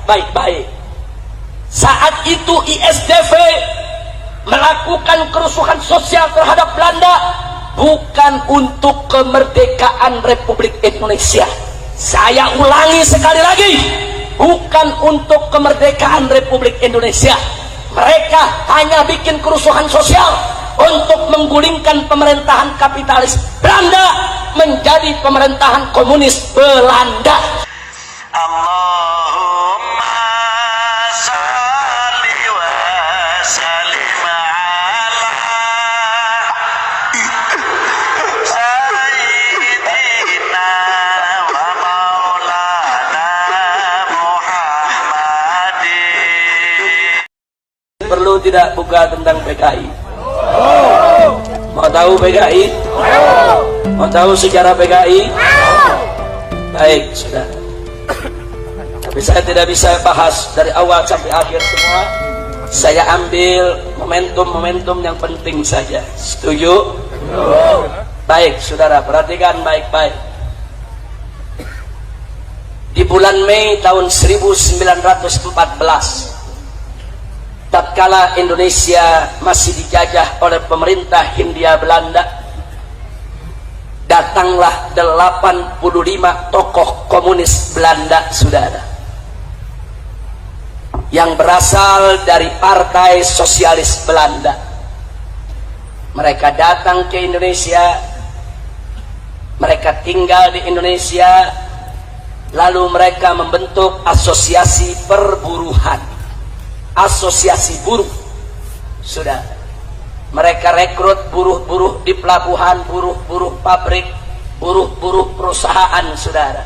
baik-baik. Saat itu ISDV melakukan kerusuhan sosial terhadap Belanda bukan untuk kemerdekaan Republik Indonesia. Saya ulangi sekali lagi, bukan untuk kemerdekaan Republik Indonesia. Mereka hanya bikin kerusuhan sosial untuk menggulingkan pemerintahan kapitalis Belanda menjadi pemerintahan komunis Belanda. Allahumma salli wa sallim ala sayyidina wa maulana Muhammadin. Perlu tidak buka tentang PKI? Mau tahu PKI? Mau tahu sejarah PKI? Baik, sudah. Tapi saya tidak bisa bahas dari awal sampai akhir semua. Saya ambil momentum-momentum yang penting saja. Setuju? Baik, saudara, perhatikan baik-baik. Di bulan Mei tahun 1914, tatkala Indonesia masih dijajah oleh pemerintah Hindia Belanda, datanglah 85 tokoh komunis Belanda, saudara, yang berasal dari Partai Sosialis Belanda. Mereka datang ke Indonesia, mereka tinggal di Indonesia, lalu mereka membentuk asosiasi perburuhan, asosiasi buruh, sudah. Mereka rekrut buruh-buruh di pelabuhan, buruh-buruh pabrik, buruh-buruh perusahaan, saudara.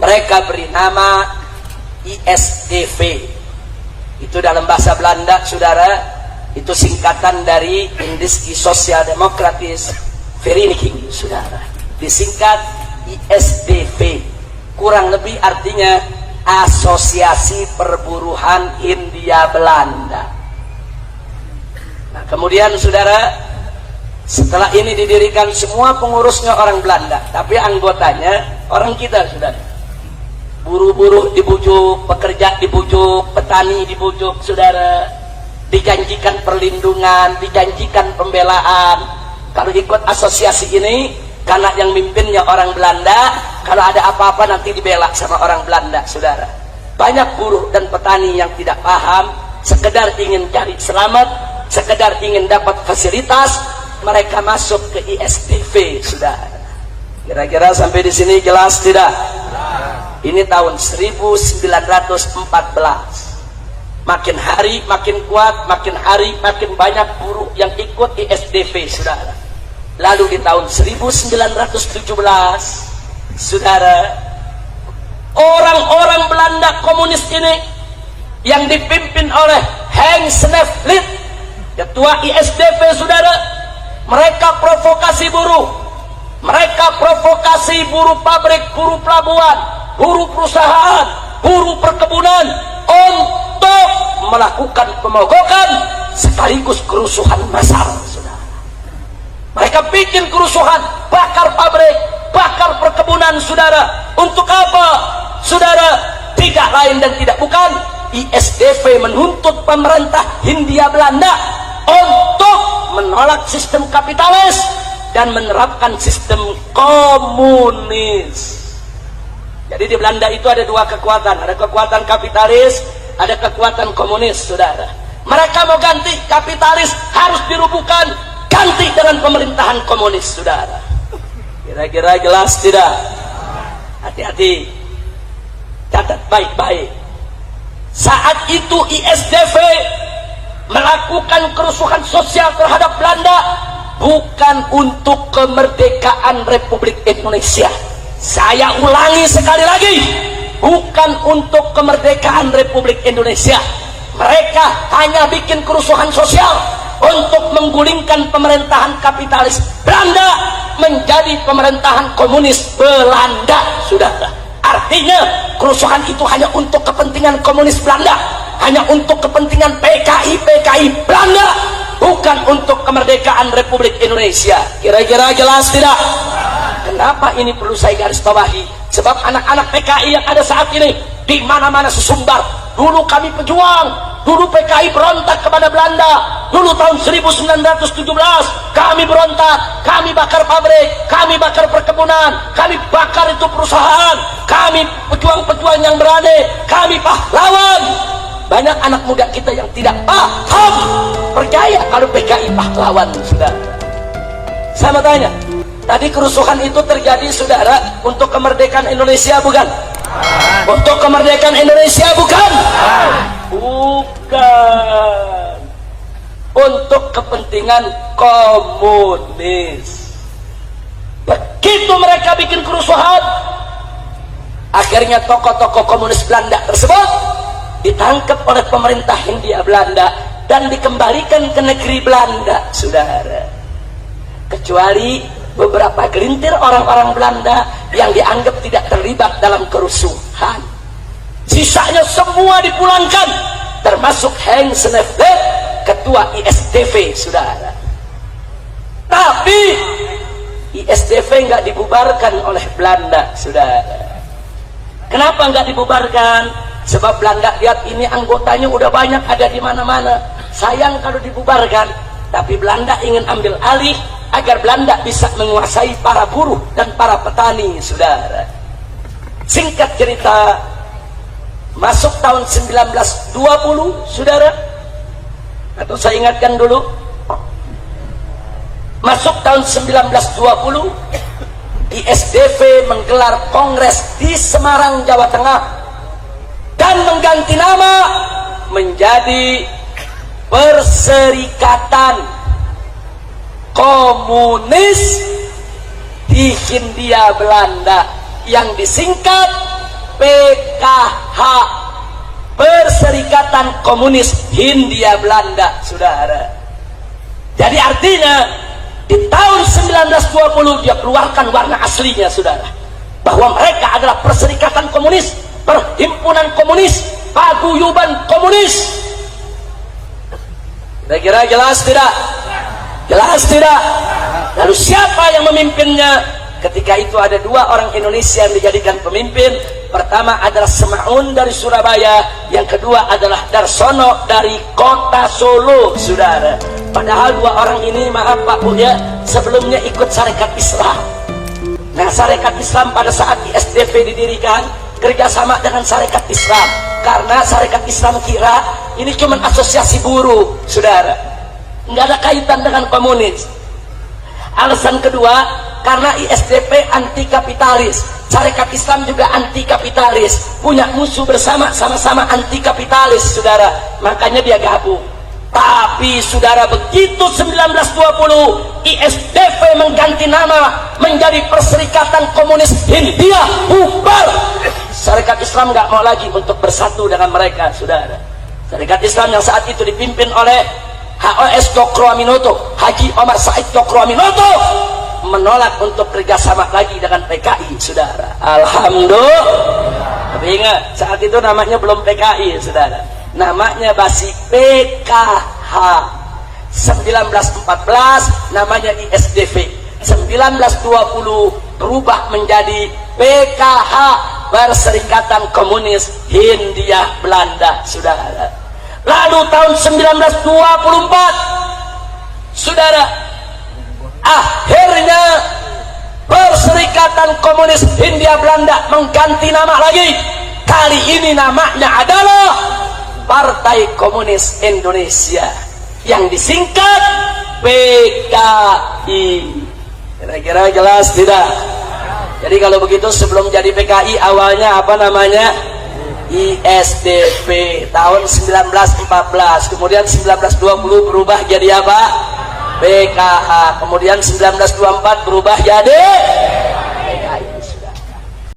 Mereka beri nama ISDV. Itu dalam bahasa Belanda, saudara, itu singkatan dari Indische Sociaal-Democratische Vereniging, saudara. Disingkat ISDV. Kurang lebih artinya Asosiasi Perburuhan Hindia Belanda. Nah, kemudian saudara, setelah ini didirikan, semua pengurusnya orang Belanda, tapi anggotanya orang kita, saudara. Buruh-buruh dibujuk, pekerja dibujuk, petani dibujuk, saudara. Dijanjikan perlindungan, dijanjikan pembelaan. Kalau ikut asosiasi ini, karena yang mimpinnya orang Belanda, kalau ada apa-apa nanti dibela sama orang Belanda, saudara. Banyak buruh dan petani yang tidak paham, sekedar ingin cari selamat, sekedar ingin dapat fasilitas, mereka masuk ke ISDV, saudara. Kira-kira sampai di sini jelas tidak? Ini tahun 1914. Makin hari makin kuat, makin hari makin banyak buruh yang ikut ISDV, saudara. Lalu di tahun 1917, saudara, orang-orang Belanda komunis ini yang dipimpin oleh Henk Snevlit, ketua ISDV, saudara, mereka provokasi buruh, mereka provokasi buruh pabrik, buruh pelabuhan, buruh perusahaan, buruh perkebunan untuk melakukan pemogokan sekaligus kerusuhan massal, saudara. Mereka bikin kerusuhan, bakar pabrik, bakar perkebunan, saudara. Untuk apa, saudara? Tidak lain dan tidak bukan, ISDV menuntut pemerintah Hindia Belanda untuk menolak sistem kapitalis dan menerapkan sistem komunis. Jadi di Belanda itu ada dua kekuatan, ada kekuatan kapitalis, ada kekuatan komunis, saudara. Mereka mau ganti kapitalis, harus dirubuhkan, ganti dengan pemerintahan komunis, saudara. Kira-kira jelas tidak? Hati-hati, catat baik-baik. Saat itu ISDV melakukan kerusuhan sosial terhadap Belanda bukan untuk kemerdekaan Republik Indonesia. Saya ulangi sekali lagi, bukan untuk kemerdekaan Republik Indonesia. Mereka hanya bikin kerusuhan sosial untuk menggulingkan pemerintahan kapitalis Belanda menjadi pemerintahan komunis Belanda, saudara. Artinya kerusuhan itu hanya untuk kepentingan komunis Belanda, hanya untuk kepentingan PKI Belanda, bukan untuk kemerdekaan Republik Indonesia. Kira-kira jelas tidak? Kenapa ini perlu saya garis bawahi? Sebab anak-anak PKI yang ada saat ini di mana-mana sesumbar. Dulu kami pejuang, dulu PKI berontak kepada Belanda. Dulu tahun 1917 kami berontak, kami bakar pabrik, kami bakar perkebunan, kami bakar itu perusahaan. Kami pejuang-pejuang yang berani, kami pahlawan. Banyak anak muda kita yang tidak paham, percaya kalau PKI pahlawan, saudara. Saya mau tanya, tadi kerusuhan itu terjadi, saudara, untuk kemerdekaan Indonesia bukan? Untuk kemerdekaan Indonesia bukan? Bukan. Untuk kepentingan komunis. Begitu mereka bikin kerusuhan, akhirnya tokoh-tokoh komunis Belanda tersebut ditangkap oleh pemerintah Hindia Belanda dan dikembalikan ke negeri Belanda, saudara. Kecuali beberapa gelintir orang-orang Belanda yang dianggap tidak terlibat dalam kerusuhan. Sisanya semua dipulangkan, termasuk Henk Sneevliet, ketua ISDV, saudara. Tapi ISDV nggak dibubarkan oleh Belanda, saudara. Kenapa nggak dibubarkan? Sebab Belanda lihat ini anggotanya udah banyak ada di mana-mana. Sayang kalau dibubarkan. Tapi Belanda ingin ambil alih agar Belanda bisa menguasai para buruh dan para petani, saudara. Singkat cerita, masuk tahun 1920, saudara. Atau saya ingatkan dulu. Masuk tahun 1920, ISDV menggelar kongres di Semarang, Jawa Tengah, dan mengganti nama menjadi Perserikatan Komunis di Hindia Belanda, yang disingkat PKH, Perserikatan Komunis Hindia Belanda, saudara. Jadi artinya di tahun 1920 dia keluarkan warna aslinya, saudara, bahwa mereka adalah Perserikatan Komunis, Perhimpunan Komunis, Paguyuban Komunis. Kira-kira jelas tidak? Jelas tidak? Lalu siapa yang memimpinnya? Ketika itu ada dua orang Indonesia yang dijadikan pemimpin. Pertama adalah Semaun dari Surabaya, yang kedua adalah Darsono dari kota Solo, saudara. Padahal dua orang ini, maaf Pak Bu ya, sebelumnya ikut Sarekat Islam. Nah, Sarekat Islam pada saat ISDV didirikan kerjasama dengan Sarekat Islam, karena Sarekat Islam kira ini cuma asosiasi buruh, saudara, nggak ada kaitan dengan komunis. Alasan kedua, karena ISDP anti kapitalis, Sarekat Islam juga anti kapitalis, punya musuh bersama, sama-sama anti kapitalis, saudara, makanya dia gabung. Tapi saudara, begitu 1920 ISDV mengganti nama menjadi Perserikatan Komunis Hindia, bubar. Sarekat Islam nggak mau lagi untuk bersatu dengan mereka, saudara. Sarekat Islam yang saat itu dipimpin oleh HOS Cokroaminoto, Haji Omar Said Cokroaminoto, menolak untuk kerjasama lagi dengan PKI, saudara. Alhamdulillah. Tapi ingat, saat itu namanya belum PKI, saudara. Namanya masih PKH. 1914 namanya ISDV. 1920 berubah menjadi PKH, Perserikatan Komunis Hindia Belanda, saudara. Lalu tahun 1924, saudara, akhirnya Perserikatan Komunis Hindia Belanda mengganti nama lagi. Kali ini namanya adalah Partai Komunis Indonesia, yang disingkat PKI. Kira-kira jelas tidak? Jadi kalau begitu, sebelum jadi PKI awalnya apa namanya? ISDP. Tahun 1914, kemudian 1920 berubah jadi apa? PKH. Kemudian 1924 berubah jadi